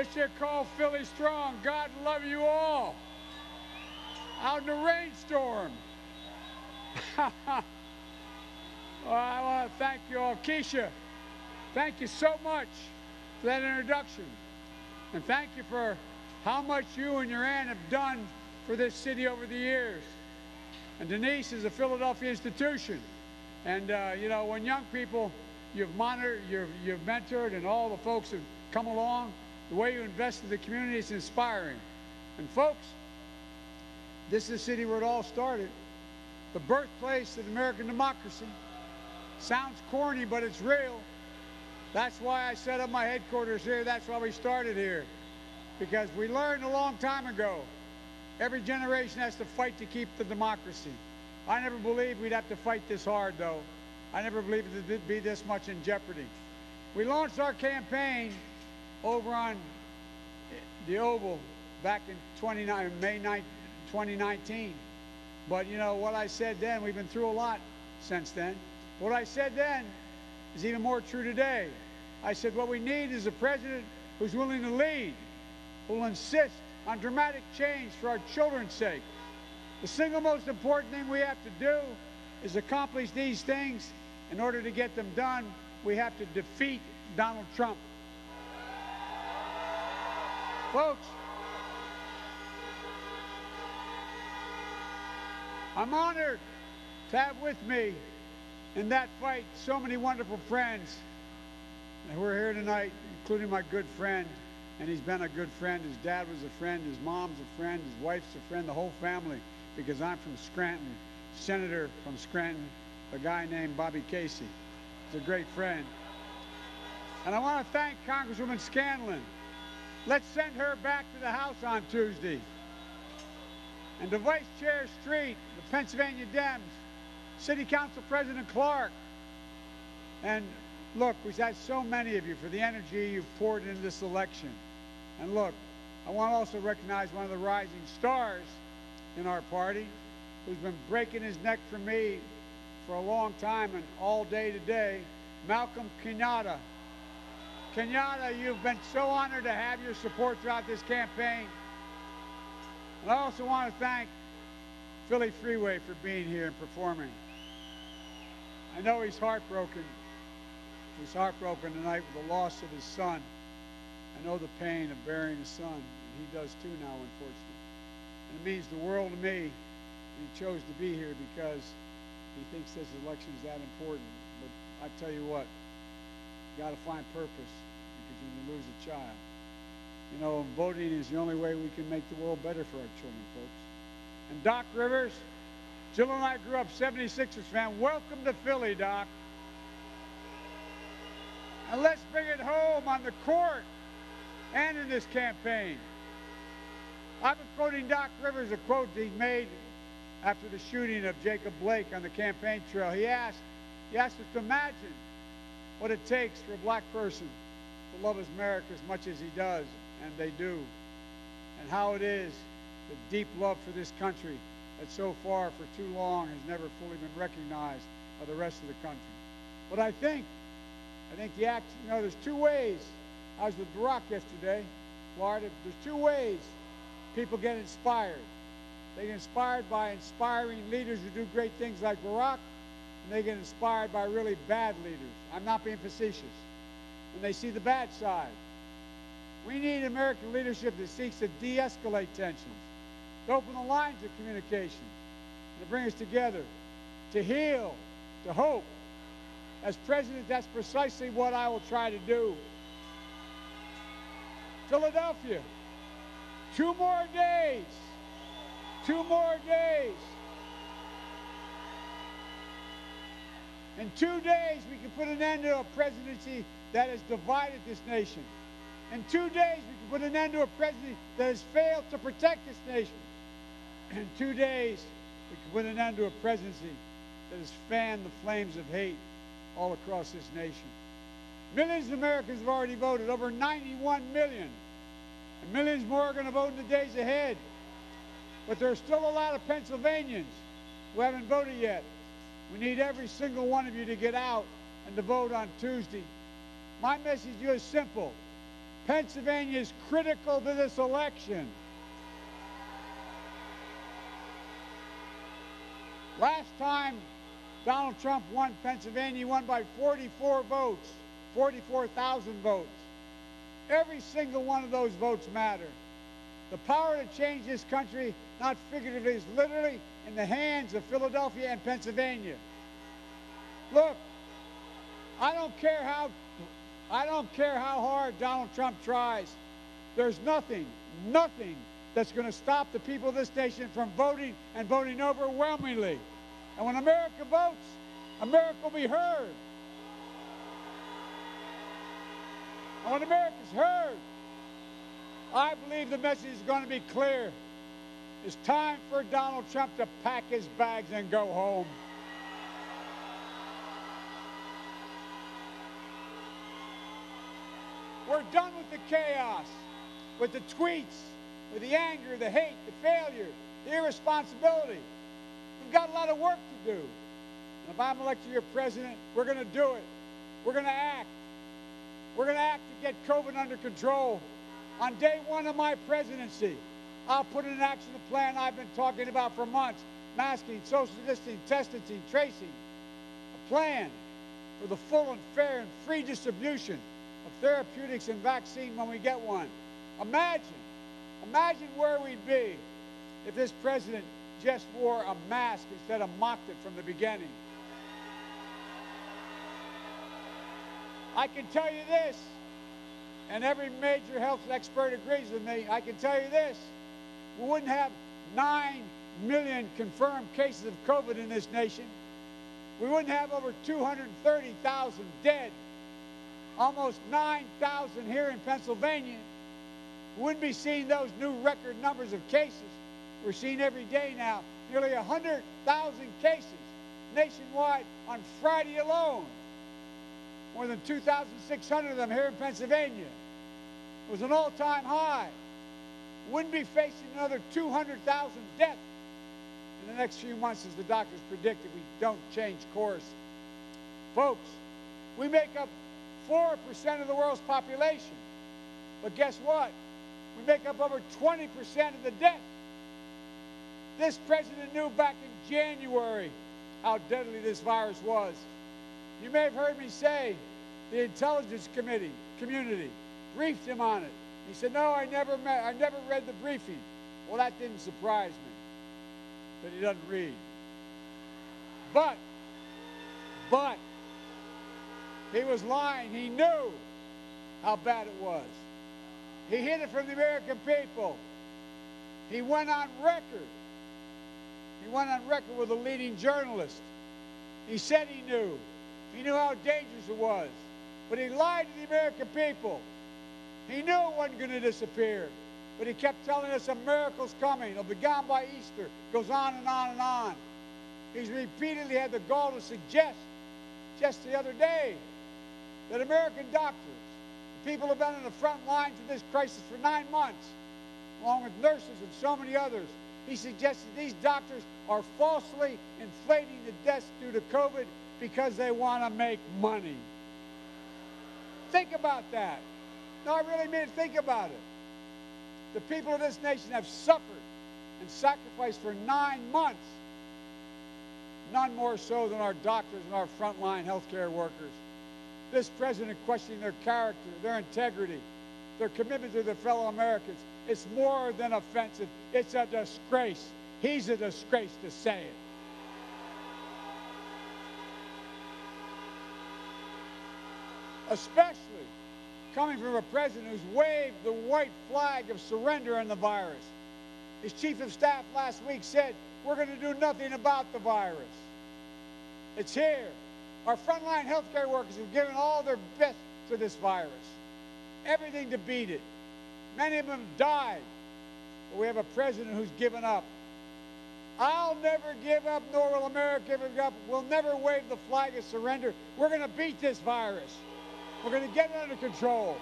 This year called Philly Strong. God love you all. Out in the rainstorm. Well, I want to thank you all. Keisha, thank you so much for that introduction. And thank you for how much you and your aunt have done for this city over the years. And Denise is a Philadelphia institution. And, you know, when young people you've monitored, you've mentored, and all the folks have come along, the way you invest in the community is inspiring. And folks, this is the city where it all started, the birthplace of American democracy. Sounds corny, but it's real. That's why I set up my headquarters here. That's why we started here. Because we learned a long time ago, every generation has to fight to keep the democracy. I never believed we'd have to fight this hard, though. I never believed it'd be this much in jeopardy. We launched our campaign over on the Oval back in May 9, 2019. But, you know, what I said then, we've been through a lot since then. What I said then is even more true today. I said what we need is a president who's willing to lead, who will insist on dramatic change for our children's sake. The single most important thing we have to do is accomplish these things. In order to get them done, we have to defeat Donald Trump. Folks, I'm honored to have with me in that fight so many wonderful friends who are here tonight, including my good friend, and he's been a good friend. His dad was a friend, his mom's a friend, his wife's a friend, the whole family, because I'm from Scranton, senator from Scranton, a guy named Bobby Casey. He's a great friend. And I want to thank Congresswoman Scanlon. Let's send her back to the House on Tuesday. And to Vice Chair Street, the Pennsylvania Dems, City Council President Clark. And look, we've had so many of you for the energy you've poured into this election. And look, I want to also recognize one of the rising stars in our party, who's been breaking his neck for me for a long time and all day today, Malcolm Kenyatta. Kenyatta, you've been so honored to have your support throughout this campaign. And I also want to thank Philly Freeway for being here and performing. I know he's heartbroken. He's heartbroken tonight with the loss of his son. I know the pain of burying a son, and he does too now, unfortunately. And it means the world to me. He chose to be here because he thinks this election is that important. But I tell you what, you got to find purpose, because when you lose a child, you know, voting is the only way we can make the world better for our children, folks. And Doc Rivers, Jill and I grew up 76ers fan. Welcome to Philly, Doc. And let's bring it home on the court and in this campaign. I've been quoting Doc Rivers, a quote he made after the shooting of Jacob Blake on the campaign trail. He asked us to imagine what it takes for a black person to love his America as much as he does, and they do, and how it is the deep love for this country that so far for too long has never fully been recognized by the rest of the country. But I think the act, you know, there's two ways. I was with Barack yesterday, Florida. There's two ways people get inspired. They get inspired by inspiring leaders who do great things like Barack, and they get inspired by really bad leaders. I'm not being facetious. When they see the bad side. We need American leadership that seeks to de-escalate tensions, to open the lines of communication, and to bring us together, to heal, to hope. As president, that's precisely what I will try to do. Philadelphia, 2 more days. 2 more days. In 2 days, we can put an end to a presidency that has divided this nation. In 2 days, we can put an end to a presidency that has failed to protect this nation. In 2 days, we can put an end to a presidency that has fanned the flames of hate all across this nation. Millions of Americans have already voted, over 91 million. And millions more are going to vote in the days ahead. But there are still a lot of Pennsylvanians who haven't voted yet. We need every single one of you to get out and to vote on Tuesday. My message to you is simple. Pennsylvania is critical to this election. Last time Donald Trump won Pennsylvania, he won by 44 votes, 44,000 votes. Every single one of those votes matter. The power to change this country, not figuratively, is literally in the hands of Philadelphia and Pennsylvania. Look, I don't care how hard Donald Trump tries. There's nothing that's going to stop the people of this nation from voting and voting overwhelmingly. And when America votes, America will be heard. And when America's heard, I believe the message is going to be clear. It's time for Donald Trump to pack his bags and go home. We're done with the chaos, with the tweets, with the anger, the hate, the failure, the irresponsibility. We've got a lot of work to do. And if I'm elected your president, we're going to do it. We're going to act. We're going to act to get COVID under control. On day one of my presidency, I'll put in action a plan I've been talking about for months: masking, social distancing, testing, tracing. A plan for the full and fair and free distribution of therapeutics and vaccine when we get one. Imagine where we'd be if this president just wore a mask instead of mocked it from the beginning. I can tell you this, and every major health expert agrees with me, I can tell you this: we wouldn't have 9 million confirmed cases of COVID in this nation. We wouldn't have over 230,000 dead, almost 9,000 here in Pennsylvania. We wouldn't be seeing those new record numbers of cases we're seeing every day now. Nearly 100,000 cases nationwide on Friday alone. More than 2,600 of them here in Pennsylvania. It was an all-time high. Wouldn't be facing another 200,000 deaths in the next few months, as the doctors predict, if we don't change course. Folks, we make up 4% of the world's population. But guess what? We make up over 20% of the deaths. This president knew back in January how deadly this virus was. You may have heard me say the intelligence community briefed him on it. He said, no, I never read the briefing. Well, that didn't surprise me, that he doesn't read. But he was lying. He knew how bad it was. He hid it from the American people. He went on record. He went on record with a leading journalist. He said he knew. He knew how dangerous it was. But he lied to the American people. He knew it wasn't going to disappear. But he kept telling us a miracle's coming. It'll be gone by Easter. Goes on and on and on. He's repeatedly had the gall to suggest, just the other day, that American doctors, the people who have been on the front lines of this crisis for 9 months, along with nurses and so many others, he suggested these doctors are falsely inflating the deaths due to COVID because they want to make money. Think about that. No, I really mean it. Think about it. The people of this nation have suffered and sacrificed for 9 months. None more so than our doctors and our frontline healthcare workers. This president questioning their character, their integrity, their commitment to their fellow Americans. It's more than offensive. It's a disgrace. He's a disgrace to say it. Especially coming from a president who's waved the white flag of surrender on the virus. His chief of staff last week said, we're going to do nothing about the virus. It's here. Our frontline healthcare workers have given all their best to this virus. Everything to beat it. Many of them died. But we have a president who's given up. I'll never give up, nor will America give up. We'll never wave the flag of surrender. We're going to beat this virus. We're going to get it under control.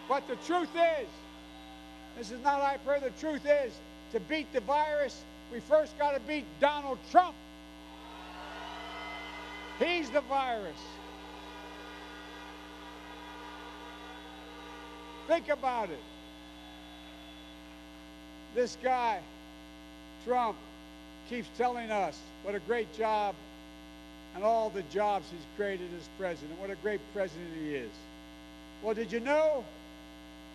But the truth is, this is not hyperbole, the truth is, to beat the virus, we first got to beat Donald Trump. He's the virus. Think about it. This guy, Trump, keeps telling us what a great job and all the jobs he's created as president, what a great president he is. Well, did you know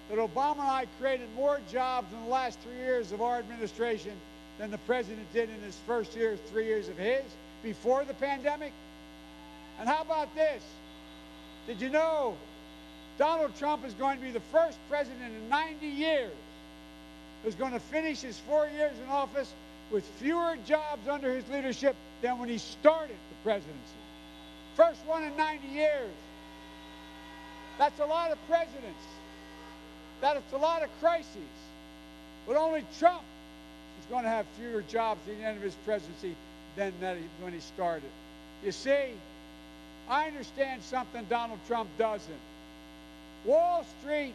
that Obama and I created more jobs in the last 3 years of our administration than the president did in his first 3 years of his before the pandemic? And how about this? Did you know Donald Trump is going to be the first president in 90 years who's going to finish his 4 years in office with fewer jobs under his leadership than when he started the presidency? First one in 90 years. That's a lot of presidents. That's a lot of crises. But only Trump is going to have fewer jobs at the end of his presidency than when he started. You see, I understand something Donald Trump doesn't. Wall Street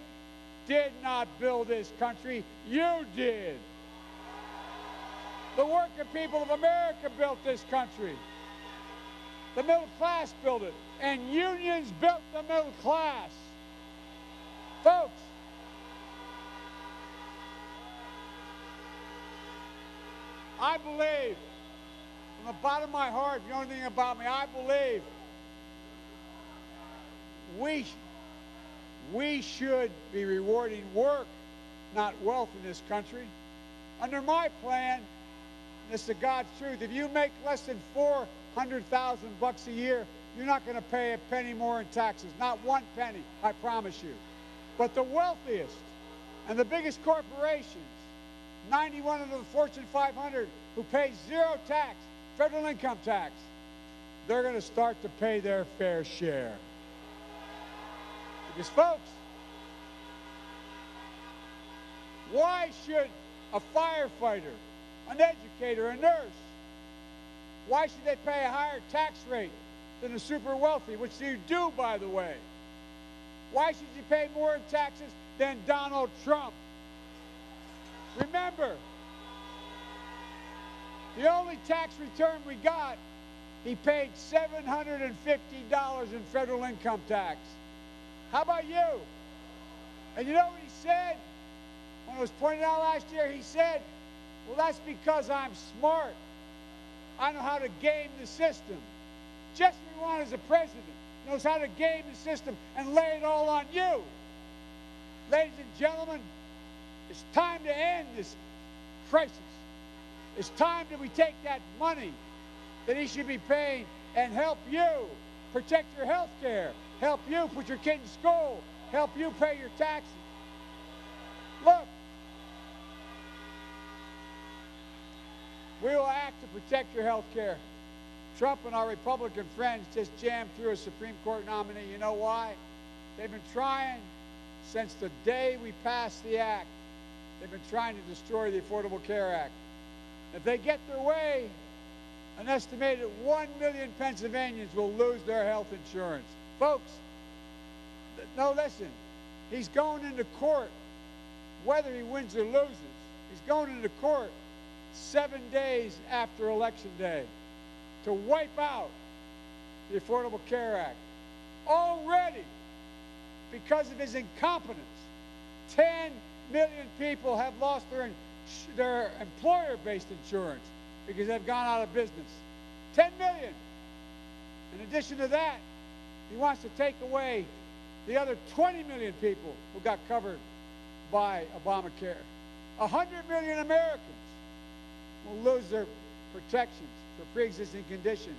did not build this country. You did. The working people of America built this country. The middle class built it. And unions built the middle class. Folks, I believe, from the bottom of my heart, if you know anything about me, I believe we should be rewarding work, not wealth in this country. Under my plan, this is the God's truth, if you make less than $400,000 a year, you're not going to pay a penny more in taxes. Not one penny, I promise you. But the wealthiest and the biggest corporations, 91 of the Fortune 500 who pay zero tax, federal income tax, they're going to start to pay their fair share. Because, folks, why should a firefighter, an educator, a nurse, why should they pay a higher tax rate than the super wealthy, which you do, by the way? Why should you pay more in taxes than Donald Trump? Remember, the only tax return we got, he paid $750 in federal income tax. How about you? And you know what he said? When it was pointed out last year, he said, well, that's because I'm smart. I know how to game the system. Just what we want as a president. Knows how to game the system and lay it all on you. Ladies and gentlemen, it's time to end this crisis. It's time that we take that money that he should be paying and help you protect your health care, help you put your kid in school, help you pay your taxes. Look, we will act to protect your health care. Trump and our Republican friends just jammed through a Supreme Court nominee. You know why? They've been trying since the day we passed the act. They've been trying to destroy the Affordable Care Act. If they get their way, an estimated 1 million Pennsylvanians will lose their health insurance. Folks, no, listen. He's going into court, whether he wins or loses. He's going into court 7 days after Election Day to wipe out the Affordable Care Act. Already, because of his incompetence, 10 million people have lost their employer-based insurance because they've gone out of business. 10 million. In addition to that, he wants to take away the other 20 million people who got covered by Obamacare. 100 million Americans will lose their protections for pre-existing conditions,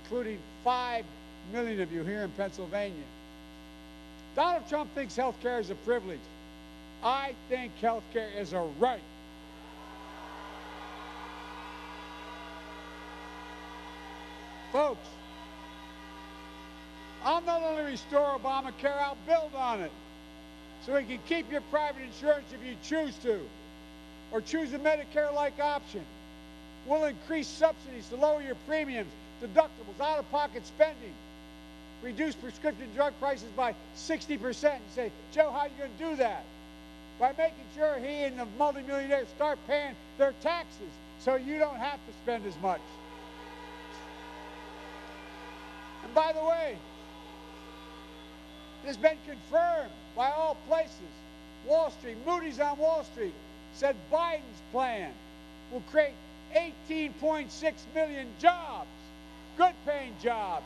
including 5 million of you here in Pennsylvania. Donald Trump thinks health care is a privilege. I think health care is a right. Folks, I'll not only restore Obamacare, I'll build on it so you can keep your private insurance if you choose to, or choose a Medicare-like option. We'll increase subsidies to lower your premiums, deductibles, out-of-pocket spending, reduce prescription drug prices by 60%. You say, Joe, how are you going to do that? By making sure he and the multimillionaires start paying their taxes so you don't have to spend as much. And by the way, It has been confirmed by all places. Wall Street, Moody's on Wall Street said Biden's plan will create 18.6 million jobs, good-paying jobs.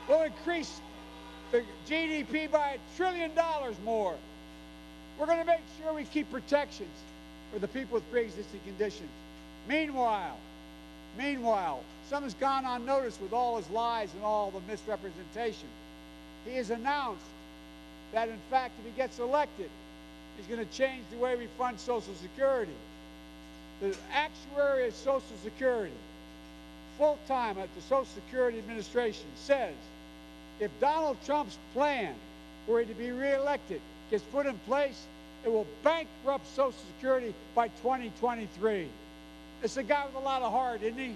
Will increase the GDP by $1 trillion more. We're going to make sure we keep protections for the people with pre-existing conditions. Meanwhile, something's gone unnoticed with all his lies and all the misrepresentation. He has announced that, in fact, if he gets elected, he's going to change the way we fund Social Security. The actuary of Social Security, full-time at the Social Security Administration, says if Donald Trump's plan, were he to be reelected, gets put in place, it will bankrupt Social Security by 2023. This is a guy with a lot of heart, isn't he?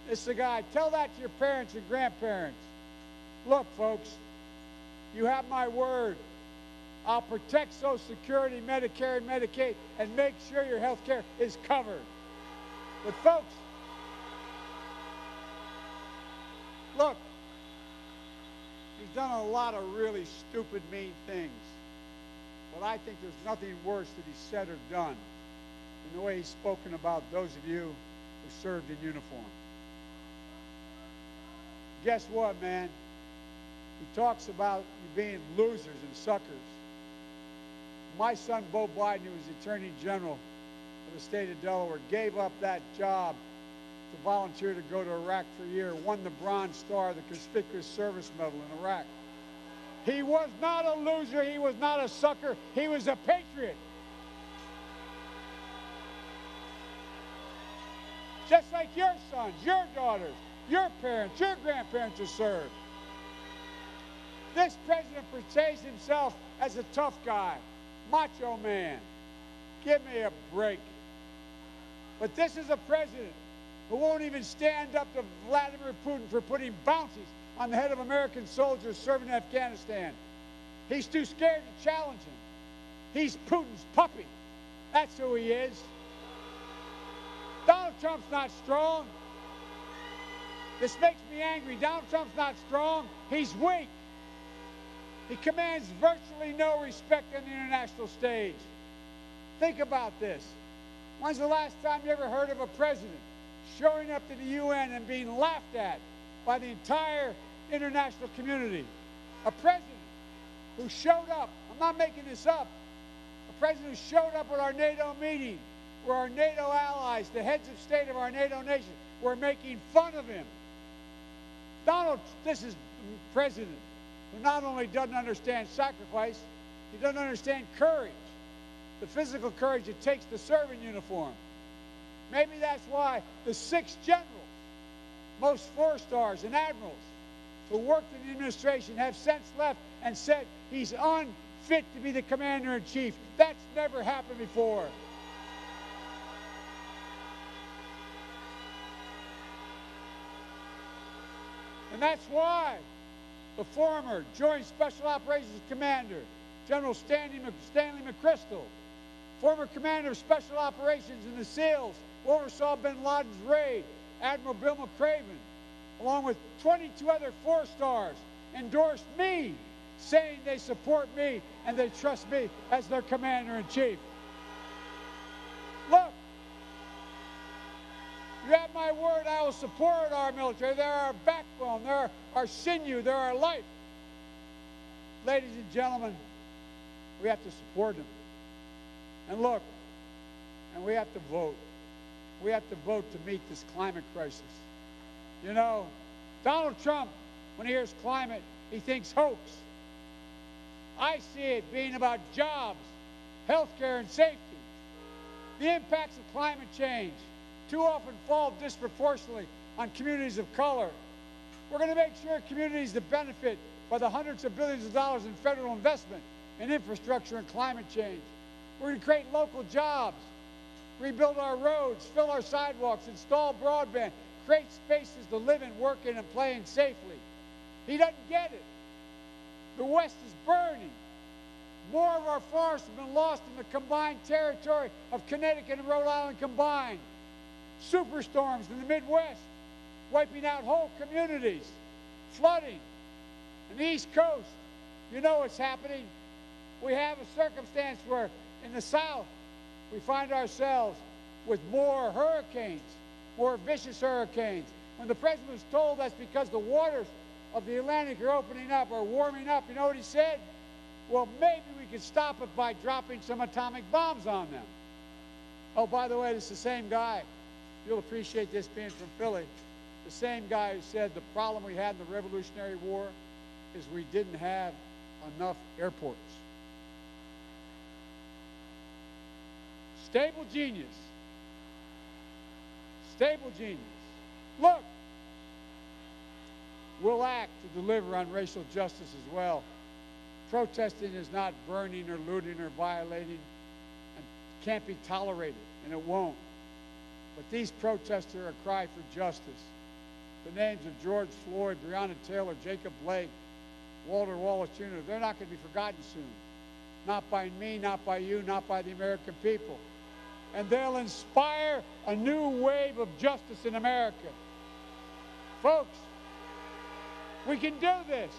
This is a guy. Tell that to your parents and grandparents. Look, folks, you have my word. I'll protect Social Security, Medicare, and Medicaid, and make sure your health care is covered. But, folks, look, he's done a lot of really stupid, mean things. But I think there's nothing worse that he's said or done than the way he's spoken about those of you who served in uniform. Guess what, man? He talks about you being losers and suckers. My son, Bo Biden, who was the Attorney General of the state of Delaware, gave up that job to volunteer to go to Iraq for a year, won the Bronze Star, the Conspicuous Service Medal in Iraq. He was not a loser. He was not a sucker. He was a patriot. Just like your sons, your daughters, your parents, your grandparents have served. This president portrays himself as a tough guy, macho man. Give me a break. But this is a president who won't even stand up to Vladimir Putin for putting bounties on the head of American soldiers serving in Afghanistan. He's too scared to challenge him. He's Putin's puppy. That's who he is. Donald Trump's not strong. This makes me angry. Donald Trump's not strong. He's weak. He commands virtually no respect on the international stage. Think about this. When's the last time you ever heard of a president showing up to the UN and being laughed at by the entire international community? A president who showed up, I'm not making this up, a president who showed up at our NATO meeting where our NATO allies, the heads of state of our NATO nation, were making fun of him. This is a president who not only doesn't understand sacrifice, he doesn't understand courage, the physical courage it takes to serve in uniform. Maybe that's why the 6 generals, most 4-stars and admirals who worked in the administration have since left and said he's unfit to be the commander-in-chief. That's never happened before. And that's why the former Joint Special Operations Commander, General Stanley McChrystal, former commander of Special Operations in the SEALs, who oversaw bin Laden's raid, Admiral Bill McCraven, along with 22 other 4-stars, endorsed me, saying they support me and they trust me as their commander-in-chief. Look, you have my word, I will support our military. They're our backbone, they're our sinew, they're our life. Ladies and gentlemen, we have to support them. And look, and we have to vote. We have to vote to meet this climate crisis. You know, Donald Trump, when he hears climate, he thinks hoax. I see it being about jobs, health care, and safety. The impacts of climate change too often fall disproportionately on communities of color. We're going to make sure communities that benefit by the hundreds of billions of dollars in federal investment in infrastructure and climate change. We're going to create local jobs, rebuild our roads, fill our sidewalks, install broadband, create spaces to live in, work in, and play in safely. He doesn't get it. The West is burning. More of our forests have been lost in the combined territory of Connecticut and Rhode Island combined. Superstorms in the Midwest, wiping out whole communities, flooding. On the East Coast, you know what's happening. We have a circumstance where in the South, we find ourselves with more hurricanes, more vicious hurricanes. When the president was told that's because the waters of the Atlantic are opening up or warming up, you know what he said? Well, maybe we could stop it by dropping some atomic bombs on them. Oh, by the way, it's the same guy. You'll appreciate this being from Philly. The same guy who said the problem we had in the Revolutionary War is we didn't have enough airports. Stable genius. Stable genius. Look, we'll act to deliver on racial justice as well. Protesting is not burning or looting or violating and can't be tolerated, and it won't. But these protests are a cry for justice. The names of George Floyd, Breonna Taylor, Jacob Blake, Walter Wallace Jr., they're not going to be forgotten soon. Not by me, not by you, not by the American people. And they'll inspire a new wave of justice in America. Folks, we can do this.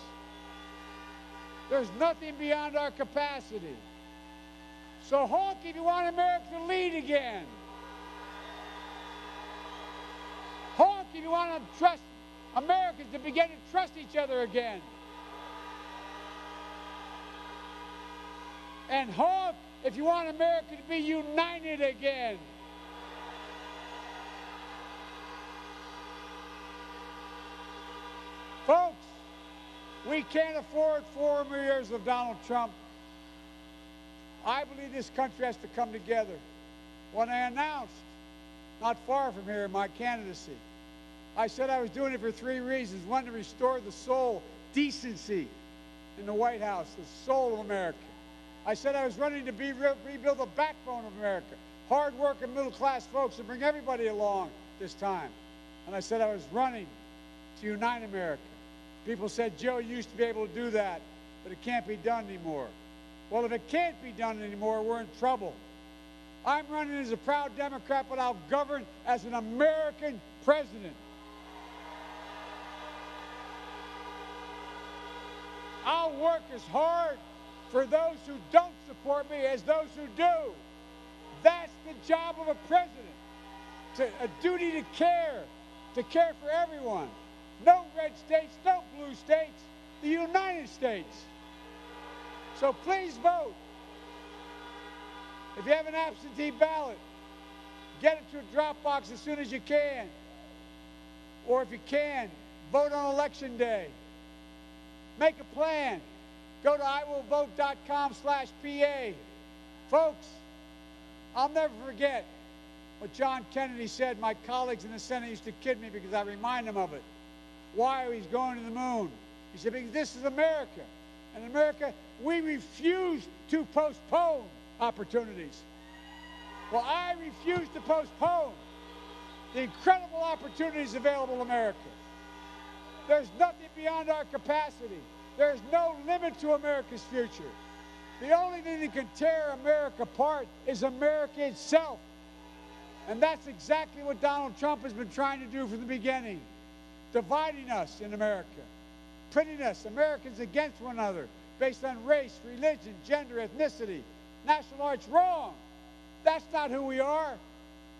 There's nothing beyond our capacity. So honk if you want America to lead again. Honk if you want to trust Americans to begin to trust each other again. And honk if you want America to be united again. Folks, we can't afford 4 more years of Donald Trump. I believe this country has to come together. When I announced, not far from here, my candidacy, I said I was doing it for 3 reasons. One, to restore the soul, decency in the White House, the soul of America. I said I was running to rebuild the backbone of America, hard-working middle-class folks, and bring everybody along this time. And I said I was running to unite America. People said, Joe, you used to be able to do that, but it can't be done anymore. Well, if it can't be done anymore, we're in trouble. I'm running as a proud Democrat, but I'll govern as an American president. I'll work as hard for those who don't support me as those who do. That's the job of a president, a duty to care for everyone. No red states, no blue states, the United States. So please vote. If you have an absentee ballot, get it to a drop box as soon as you can. Or if you can, vote on Election Day. Make a plan. Go to iwillvote.com/PA. Folks, I'll never forget what John Kennedy said. My colleagues in the Senate used to kid me because I remind them of it. Why he's going to the moon. He said, because this is America. And in America, we refuse to postpone opportunities. Well, I refuse to postpone the incredible opportunities available in America. There's nothing beyond our capacity. There's no limit to America's future. The only thing that can tear America apart is America itself. And that's exactly what Donald Trump has been trying to do from the beginning. Dividing us in America. Pitting us, Americans, against one another based on race, religion, gender, ethnicity, national origin. Wrong. That's not who we are.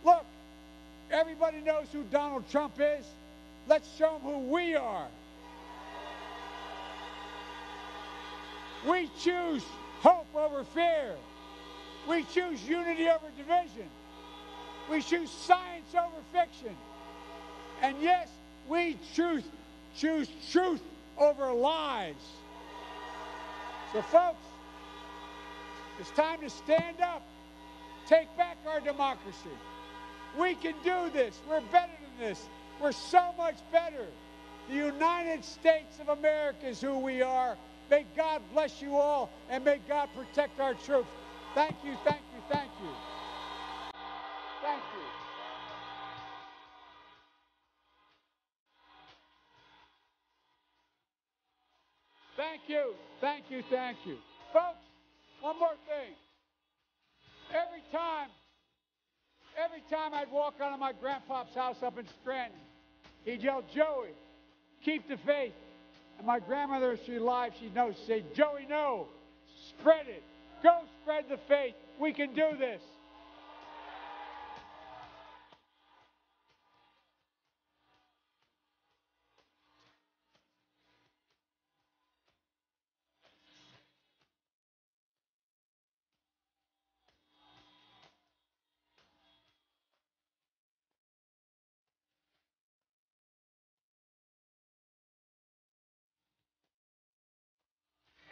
Look, everybody knows who Donald Trump is. Let's show them who we are. We choose hope over fear. We choose unity over division. We choose science over fiction. And yes, we choose truth over lies. So folks, it's time to stand up. Take back our democracy. We can do this. We're better than this. We're so much better. The United States of America is who we are. May God bless you all, and may God protect our troops. Thank you, thank you, thank you. Thank you. Thank you, thank you, thank you. Folks, one more thing. Every time I'd walk out of my grandpa's house up in Scranton, he'd yell, Joey, keep the faith. And my grandmother, if she's alive, she knows. She'd say, Joey, no. Spread it. Go spread the faith. We can do this.